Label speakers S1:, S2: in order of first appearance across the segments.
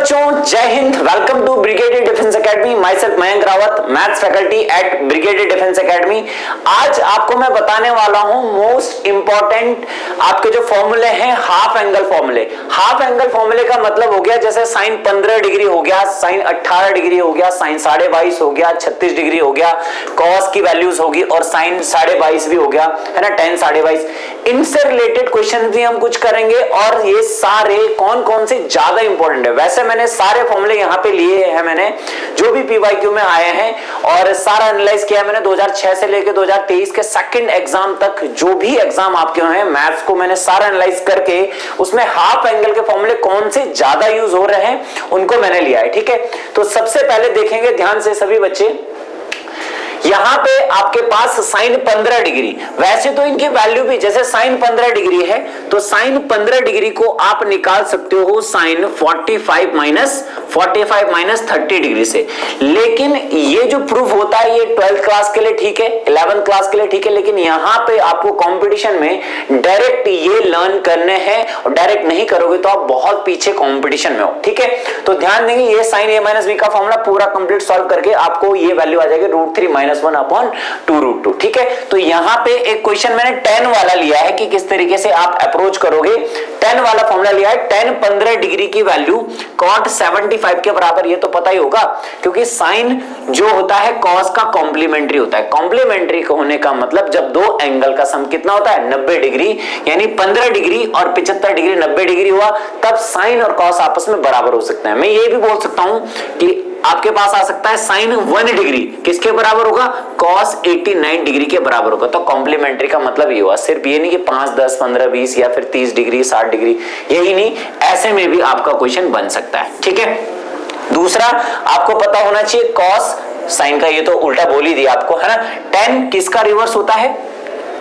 S1: बच्चों, जय हिंद। Welcome to brigadier defence academy. Myself Mayank Rawat, maths faculty at brigadier defence academy. आज आपको मैं बताने वाला हूं मोस्ट इंपॉर्टेंट आपके जो फॉर्मूले हैं, हाफ एंगल फॉर्मूले। हाफ एंगल फॉर्मूले का मतलब हो गया जैसे साइन 15 डिग्री हो गया, साइन 18 डिग्री हो गया, साइन 22.5 हो गया, 36 डिग्री हो गया, कॉस की वैल्यूज होगी और साइन 22.5 भी हो गया, है ना, 10 22। इनसे रिलेटेड क्वेश्चन भी हम कुछ करेंगे और ये सारे कौन कौन से ज्यादा इंपॉर्टेंट है। वैसे मैंने सारे फॉर्मूले यहाँ पे लिए हैं, मैंने जो भी पीवाईक्यू में आए हैं और सारा एनालाइज किया मैंने 2006 से लेकर 2023 के सेकंड एग्जाम तक। जो भी एग्जाम आपके हैं मैथ्स को मैंने सारा एनालाइज करके उसमें हाफ एंगल के फॉर्मूले कौन से ज्यादा यूज हो रहे हैं उनको मैंने लिया है। ठीक है, तो सबसे पहले देखेंगे ध्यान से सभी बच्चे, यहां पे आपके पास साइन 15 डिग्री, वैसे तो इनकी वैल्यू भी जैसे साइन 15 डिग्री है तो साइन 15 डिग्री को आप निकाल सकते हो साइन 45 माइनस 30 डिग्री से। लेकिन ये जो प्रूफ होता है ये 12th क्लास के लिए ठीक है, 11th क्लास के लिए ठीक है, लेकिन यहां पे आपको कंपटीशन में डायरेक्ट ये लर्न करने हैं और डायरेक्ट नहीं करोगे तो आप बहुत पीछे कंपटीशन में हो। ठीक है, तो ध्यान देंगे ये साइन a माइनस बी का फॉर्मूला पूरा कंप्लीट सॉल्व करके आपको ये वैल्यू आ जाएगी √3 - 1/2√2। ठीक है, तो यहां पे एक क्वेश्चन मैंने tan वाला लिया है कि किस तरीके से आप अप्रोच करोगे। tan वाला फॉर्मूला लिया है, tan 15 डिग्री की वैल्यू cot 75 के बराबर, ये तो पता ही होगा क्योंकि साइन जो होता है cos का कॉम्प्लीमेंट्री होता है। कॉम्प्लीमेंट्री होने का मतलब जब दो एंगल का सम कितना होता है 90 डिग्री, यानी 15 डिग्री और 75 डिग्री 90 डिग्री हुआ, तब साइन और cos आपस में बराबर हो सकते हैं। मैं ये भी बोल सकता हूं कि आपके पास आ सकता है साइन 1 डिग्री किसके बराबर होगा, cos 89 डिग्री के बराबर होगा। तो कॉम्प्लीमेंट्री का मतलब ये हुआ, सिर्फ ये नहीं कि 5 10 15 20 या फिर 30 डिग्री 60 डिग्री, यही नहीं, ऐसे में भी आपका क्वेश्चन बन सकता है। ठीक है, दूसरा आपको पता होना चाहिए cos साइन का, ये तो उल्टा बोल ही दिया आपको, है ना। tan किसका रिवर्स होता है,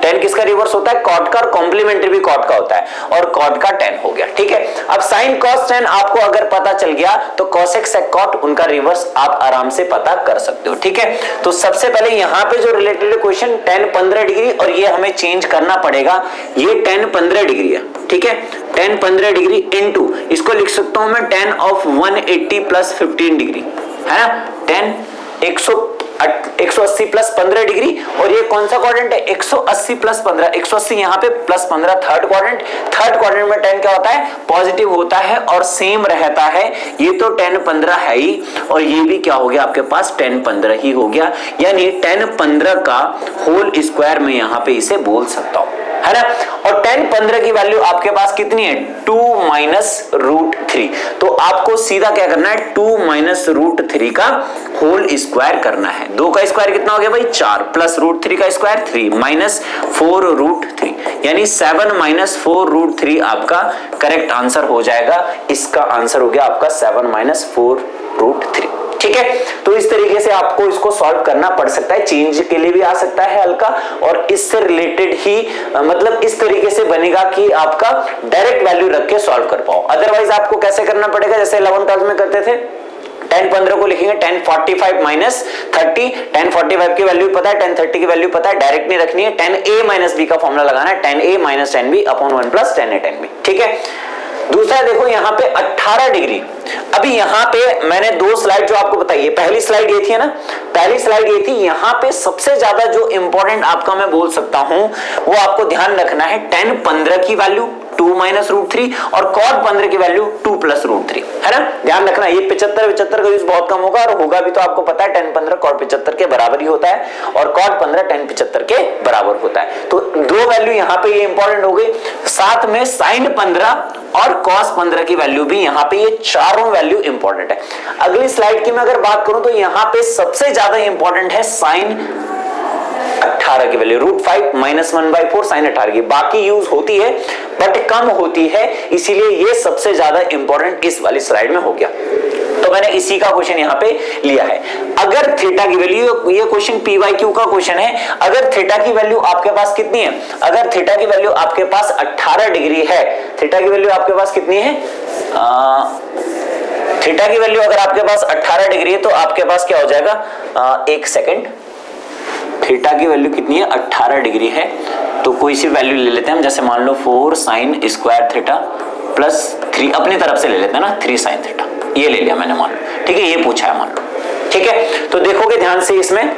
S1: tan किसका रिवर्स होता है, cot का, और कॉम्प्लीमेंट्री भी cot का होता है और cot का tan हो गया। ठीक है, अब sin cos tan आपको अगर पता चल गया तो cosec sec cot उनका रिवर्स आप आराम से पता कर सकते हो। ठीक है, तो सबसे पहले यहां पे जो रिलेटेड क्वेश्चन tan 15 डिग्री, और ये हमें चेंज करना पड़ेगा, ये tan 15 डिग्री है। ठीक है, tan 15 डिग्री इनटू इसको लिख सकता हूं मैं tan of 180 + 15 डिग्री, है ना, tan 180 + 15 डिग्री, और ये कौन सा क्वाड्रेंट है 180 + 15, 180 यहाँ पे +15 थर्ड क्वाड्रेंट। थर्ड क्वाड्रेंट में tan क्या होता है, पॉजिटिव होता है और सेम रहता है। ये तो tan 15 है ही, और ये भी क्या हो गया आपके पास tan 15 ही हो गया, यानी tan 15 का होल स्क्वायर में यहाँ पे इसे बोल सकता हूं, है ना। और tan 15 की वैल्यू आपके पास कितनी है 2 - √3, तो आपको सीधा क्या करना है 2 - √3 का होल स्क्वायर करना है। 2 का स्क्वायर कितना हो गया भाई 4, प्लस √3 का स्क्वायर 3 -4 √3, यानी 7 - 4 √3 आपका करेक्ट आंसर हो जाएगा। इसका आंसर हो गया आपका 7 - 4 √3। ठीक है, तो इस तरीके से आपको इसको सॉल्व करना पड़ सकता है, चेंज के लिए भी आ सकता है हल्का, और इससे रिलेटेड ही मतलब इस तरीके से बनेगा कि आपका डायरेक्ट वैल्यू रख के सॉल्व कर पाओ। अदरवाइज आपको कैसे करना पड़ेगा, जैसे 11th क्लास में करते थे, tan 15 को लिखेंगे tan 45 - 30, tan 45 की वैल्यू पता है, tan 30 की वैल्यू पता है, डायरेक्ट नहीं रखनी है, tan a - b का फॉर्मूला लगाना है, tan a - tan b / 1 + tan a tan b। ठीक है, दूसरा देखो यहाँ पे 18 डिग्री। अभी यहाँ पे मैंने 2 स्लाइड जो आपको बताई है, पहली स्लाइड ये थी ना, पहली स्लाइड ये थी, यहाँ पे सबसे ज्यादा जो इंपॉर्टेंट आपका मैं बोल सकता हूं वो आपको ध्यान रखना है tan 15 की वैल्यू 2 - √3 और cot 15 की वैल्यू 2 + √3, है ना। ध्यान रखना, ये 75 का यूज बहुत कम होगा, और होगा भी तो आपको पता है tan 15 cot 75 के बराबर ही होता है और cot 15 tan 75 के बराबर होता है। तो 2 वैल्यू यहाँ पे ये इंपॉर्टेंट हो गई, साथ में sin 15 और cos 15 की वैल्यू भी यहाँ पे, ये चारों वैल्यू इंपॉर्टेंट है। अगली स्लाइड की मैं अगर बात करूं तो यहाँ पे सबसे ज्यादा इंपॉर्टेंट है sin 18 की वैल्यू √5 - 1/4 sin 18 की, बाकी यूज होती है बट कम होती है, इसीलिए ये सबसे ज्यादा इंपॉर्टेंट इस वाली स्लाइड में हो गया। तो मैंने इसी का क्वेश्चन यहाँ पे लिया है। अगर थीटा की वैल्यू, ये क्वेश्चन पीवाईक्यू का क्वेश्चन है, अगर थीटा की वैल्यू आपके पास कितनी है, अगर थीटा की वैल्यू आपके पास 18 डिग्री है, थीटा की वैल्यू आपके पास कितनी है, थीटा की वैल्यू अगर आपके पास 18 डिग्री है तो आपके पास क्या हो जाएगा, एक सेकेंड, थीटा की वैल्यू कितनी है 18 डिग्री है, तो कोई सी वैल्यू ले लेते हैं हम, जैसे मान लो 4 sin² थीटा + 3, अपनी तरफ से ले लेते हैं ना 3 sin थीटा, ये ले लिया मैंने मान लो, ठीक है, ये पूछा है मान लो, ठीक है। तो देखोगे ध्यान से इसमें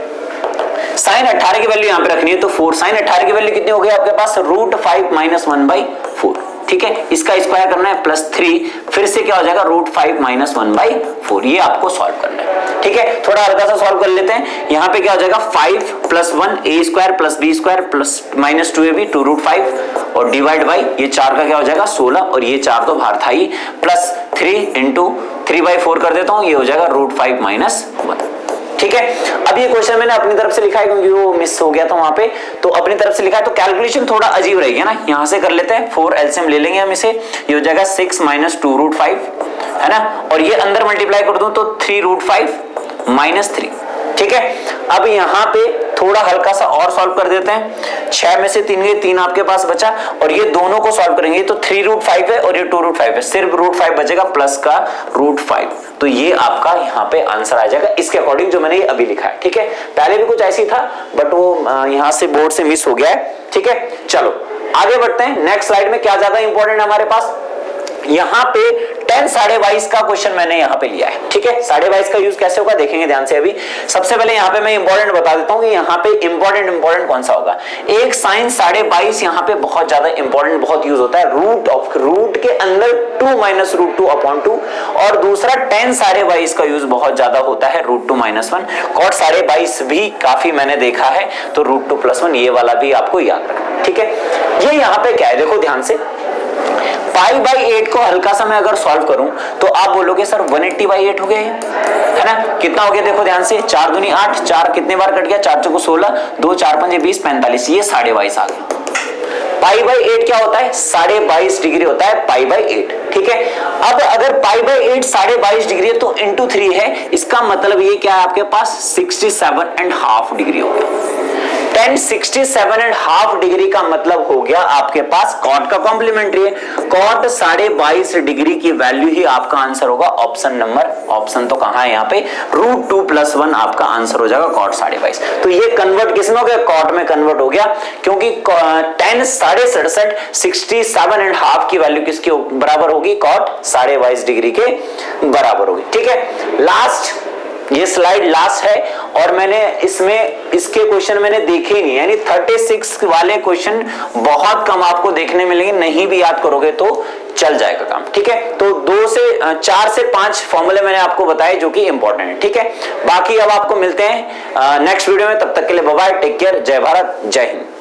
S1: साइन 18 की वैल्यू यहां पे रखनी है, तो 4 साइन 18 की वैल्यू कितनी हो गई आपके पास, √5 - 1/4, ठीक है। इसका स्क्वायर करना है +3, फिर से क्या हो जाएगा √5 - 1/4, ये आपको सॉल्व करना है, ठीक है। थोड़ा हल्का सा सॉल्व कर लेते हैं। यहां पे क्या हो जाएगा 5 + 1 a² + b² + -2ab 2√5 और डिवाइड बाई ये 4 का क्या हो जाएगा 16 और ये 4 तो बाहर था ही, +3 × 3/4 कर देता हूं, ये हो जाएगा √5 - 1, ठीक है। अब ये क्वेश्चन मैंने अपनी तरफ से लिखा है क्योंकि वो मिस हो गया था वहां पे, तो अपनी तरफ से लिखा है, तो कैलकुलेशन थोड़ा अजीब रहेगी ना। यहां से कर लेते हैं, 4 एलसीएम ले लेंगे हम इसे, ये हो जाएगा 6 - 2√5 है ना, और ये अंदर मल्टीप्लाई कर दूं तो 3√5 - 3, ठीक है। अब यहां पे थोड़ा हल्का सा और सॉल्व कर देते हैं, 6 में से 3 गए, 3 आपके पास बचा, और ये दोनों को सॉल्व करेंगे तो 3√5 है और ये 2√5 है, सिर्फ √5 बचेगा प्लस का √5, तो ये आपका यहाँ पे आंसर आ जाएगा इसके अकॉर्डिंग जो मैंने ये अभी लिखा है, ठीक है। पहले भी कुछ ऐसी था बट वो यहाँ से बोर्ड से मिस हो गया है, ठीक है। चलो आगे बढ़ते हैं, नेक्स्ट स्लाइड में क्या ज्यादा इंपॉर्टेंट है हमारे पास, यहाँ पे 10 22.5 का क्वेश्चन मैंने यहाँ पे लिया है, ठीक है। 22.5 का यूज कैसे होगा देखेंगे ध्यान से। अभी सबसे पहले यहाँ पे मैं इंपॉर्टेंट बता देता हूँ कि यहाँ पे इंपॉर्टेंट कौन सा होगा। एक साइन 22.5 यहाँ पे बहुत ज्यादा इंपॉर्टेंट, बहुत यूज होता है, रूट के अंदर 2 - √2/2, और दूसरा 10 22.5 का यूज बहुत ज्यादा होता है, √2 - 1, cot 22.5 भी काफी मैंने देखा है, तो √2 + 1 ये वाला भी आपको याद रखना, ठीक है। ये यहाँ पे क्या है देखो ध्यान से, π/8 को हल्का सा मैं अगर सॉल्व करूं तो आप बोलोगे सर 180/8 हो गया है ना, कितना हो गया देखो ध्यान से, 4 दूनी 8, 4 कितने बार कट गया, 4 चौको 16, 2 4 5 20 45, ये 22.5 आ गया। π/8 क्या होता है 22.5 डिग्री होता है π/8, ठीक है। अब अगर π/8 22.5 डिग्री है तो इंटू 3 है, इसका मतलब ये क्या है आपके पास 67.5 डिग्री हो गया। 10 67.5 डिग्री का मतलब हो गया आपके पास कॉट का कॉम्प्लीमेंट्री है, कॉट 22.5 डिग्री की वैल्यू ही आपका आंसर होगा, ऑप्शन तो कहां है यहाँ पे, √2 + 1 आपका आंसर हो जाएगा कॉट 22.5। तो ये कन्वर्ट किसमें हो गया, कॉट में कन्वर्ट हो गया, क्योंकि 10 67.5 67.5 की वैल्यू किसके बराबर होगी, कॉट 22.5 डिग्री के बराबर होगी, ठीक है। लास्ट ये स्लाइड लास्ट है, और मैंने इसके क्वेश्चन मैंने देखे ही नहीं, यानी 36 वाले क्वेश्चन बहुत कम आपको देखने मिलेंगे, नहीं भी याद करोगे तो चल जाएगा काम, ठीक है। तो 4 से 5 फॉर्मूले मैंने आपको बताए जो कि इंपॉर्टेंट है, ठीक है। बाकी अब आपको मिलते हैं नेक्स्ट वीडियो में, तब तक के लिए बाय बाय, टेक केयर, जय भारत, जय हिंद।